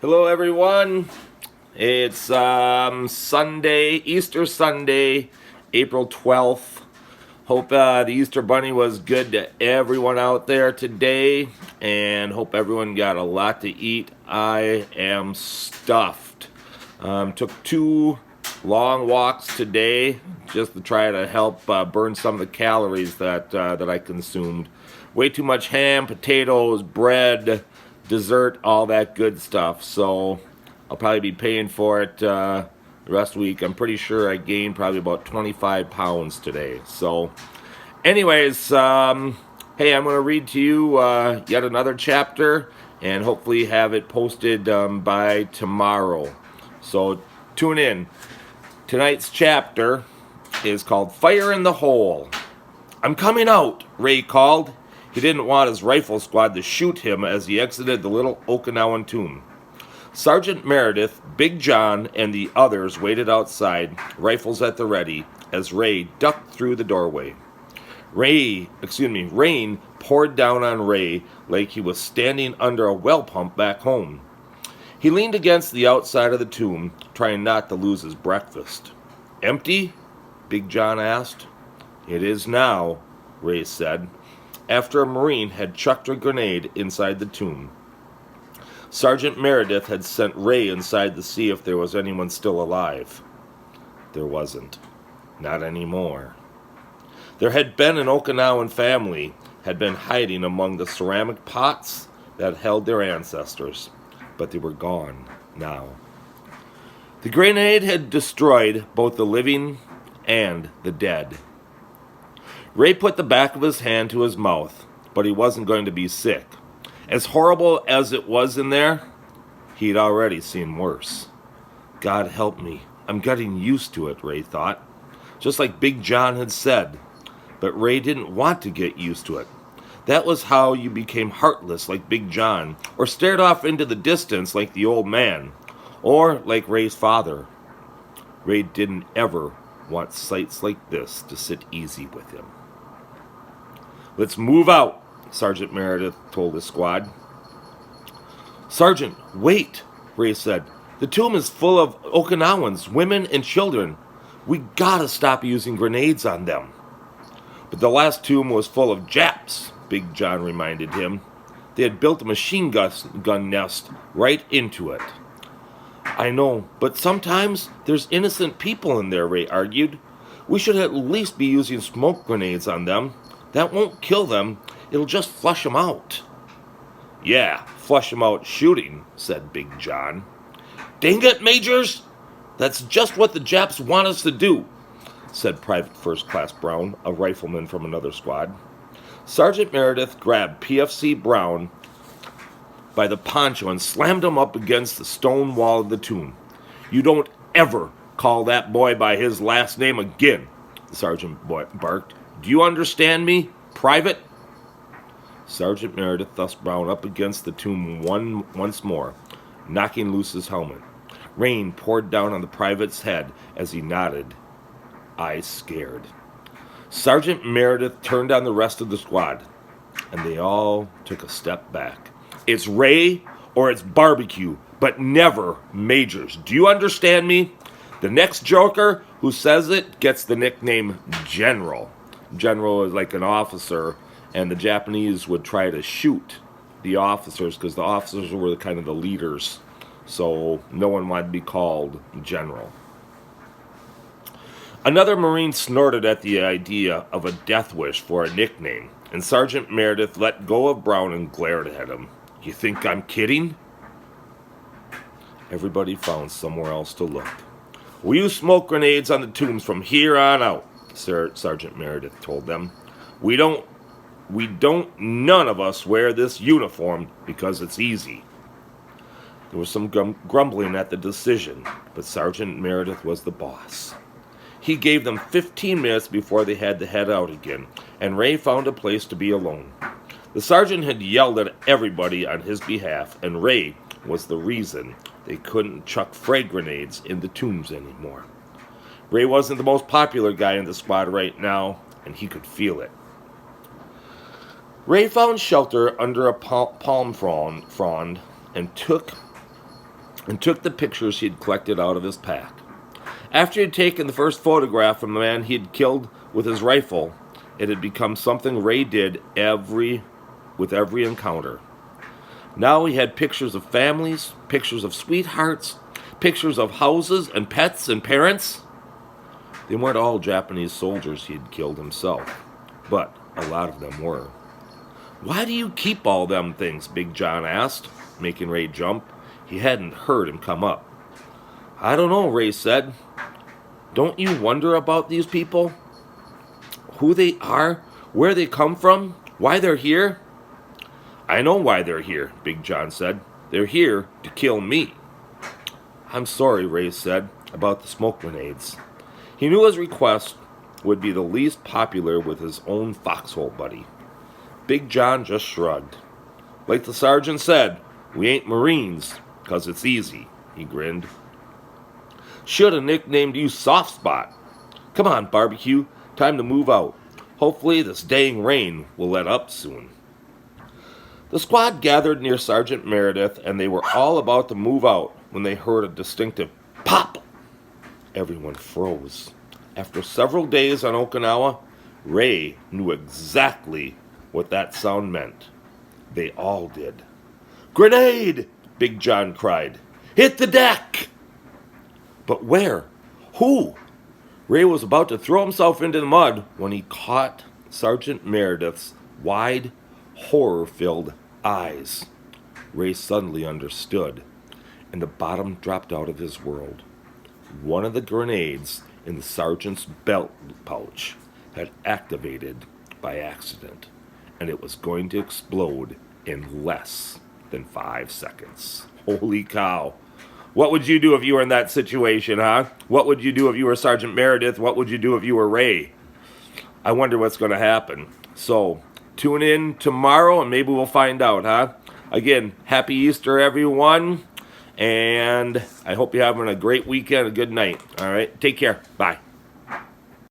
Hello, everyone. It's Sunday, Easter Sunday, April 12th. Hope the Easter Bunny was good to everyone out there today, and hope everyone got a lot to eat. I am stuffed. Took 2 long walks today just to try to help burn some of the calories that I consumed. Way too much ham, potatoes, bread, dessert, all that good stuff. So I'll probably be paying for it the rest of the week. I'm pretty sure I gained probably about 25 pounds today. So, anyways, hey, I'm going to read to you yet another chapter and hopefully have it posted by tomorrow. So, tune in. Tonight's chapter is called Fire in the Hole. "I'm coming out," Ray called. He didn't want his rifle squad to shoot him as he exited the little Okinawan tomb. Sergeant Meredith, Big John, and the others waited outside, rifles at the ready, as Ray ducked through the doorway. Rain poured down on Ray like he was standing under a well pump back home. He leaned against the outside of the tomb, trying not to lose his breakfast. "Empty?" Big John asked. "It is now," Ray said, after a Marine had chucked a grenade inside the tomb. Sergeant Meredith had sent Ray inside to see if there was anyone still alive. There wasn't. Not anymore. There had been an Okinawan family had been hiding among the ceramic pots that held their ancestors, but they were gone now. The grenade had destroyed both the living and the dead. Ray put the back of his hand to his mouth, but he wasn't going to be sick. As horrible as it was in there, he'd already seen worse. God help me, I'm getting used to it, Ray thought. Just like Big John had said. But Ray didn't want to get used to it. That was how you became heartless like Big John, or stared off into the distance like the old man, or like Ray's father. Ray didn't ever want sights like this to sit easy with him. "Let's move out," Sergeant Meredith told his squad. "Sergeant, wait," Ray said. "The tomb is full of Okinawans, women and children. We gotta stop using grenades on them." "But the last tomb was full of Japs," Big John reminded him. "They had built a machine gun nest right into it." "I know, but sometimes there's innocent people in there," Ray argued. "We should at least be using smoke grenades on them. That won't kill them. It'll just flush them out." "Yeah, flush them out shooting," said Big John. "Dang it, Majors! That's just what the Japs want us to do," said Private First Class Brown, a rifleman from another squad. Sergeant Meredith grabbed PFC Brown by the poncho and slammed him up against the stone wall of the tomb. "You don't ever call that boy by his last name again," the sergeant barked. "Do you understand me, Private?" Sergeant Meredith thrust Brown up against the tomb once more, knocking loose his helmet. Rain poured down on the private's head as he nodded, eyes scared. Sergeant Meredith turned on the rest of the squad, and they all took a step back. "It's Ray or it's barbecue, but never Majors. Do you understand me? The next joker who says it gets the nickname General." General is like an officer, and the Japanese would try to shoot the officers because the officers were kind of the leaders, so no one wanted to be called General. Another Marine snorted at the idea of a death wish for a nickname, and Sergeant Meredith let go of Brown and glared at him. "You think I'm kidding?" Everybody found somewhere else to look. "We use smoke grenades on the tombs from here on out," Sergeant Meredith told them. We don't, none of us wear this uniform because it's easy." There was some grumbling at the decision, but Sergeant Meredith was the boss. He gave them 15 minutes before they had to head out again, and Ray found a place to be alone. The sergeant had yelled at everybody on his behalf, and Ray was the reason they couldn't chuck frag grenades in the tombs anymore. Ray wasn't the most popular guy in the squad right now, and he could feel it. Ray found shelter under a palm frond and took and took the pictures he had collected out of his pack. After he had taken the first photograph from the man he had killed with his rifle, it had become something Ray did with every encounter. Now he had pictures of families, pictures of sweethearts, pictures of houses and pets and parents. They weren't all Japanese soldiers he had killed himself, but a lot of them were. "Why do you keep all them things?" Big John asked, making Ray jump. He hadn't heard him come up. "I don't know," Ray said. "Don't you wonder about these people? Who they are, where they come from, why they're here?" "I know why they're here," Big John said. "They're here to kill me." "I'm sorry," Ray said, "about the smoke grenades." He knew his request would be the least popular with his own foxhole buddy. Big John just shrugged. "Like the sergeant said, we ain't Marines, 'cause it's easy," he grinned. "Should have nicknamed you Soft Spot. Come on, Barbecue, time to move out. Hopefully this dang rain will let up soon." The squad gathered near Sergeant Meredith, and they were all about to move out when they heard a distinctive pop. Everyone froze. After several days on Okinawa, Ray knew exactly what that sound meant. They all did. "Grenade!" Big John cried. "Hit the deck!" But where? Who? Ray was about to throw himself into the mud when he caught Sergeant Meredith's wide, horror-filled eyes. Ray suddenly understood, and the bottom dropped out of his world. One of the grenades in the sergeant's belt pouch had activated by accident, and it was going to explode in less than 5 seconds. Holy cow. What would you do if you were in that situation, huh? What would you do if you were Sergeant Meredith? What would you do if you were Ray? I wonder what's going to happen. So, tune in tomorrow and maybe we'll find out, huh? Again, happy Easter, everyone. And I hope you're having a great weekend, a good night. All right, take care. Bye.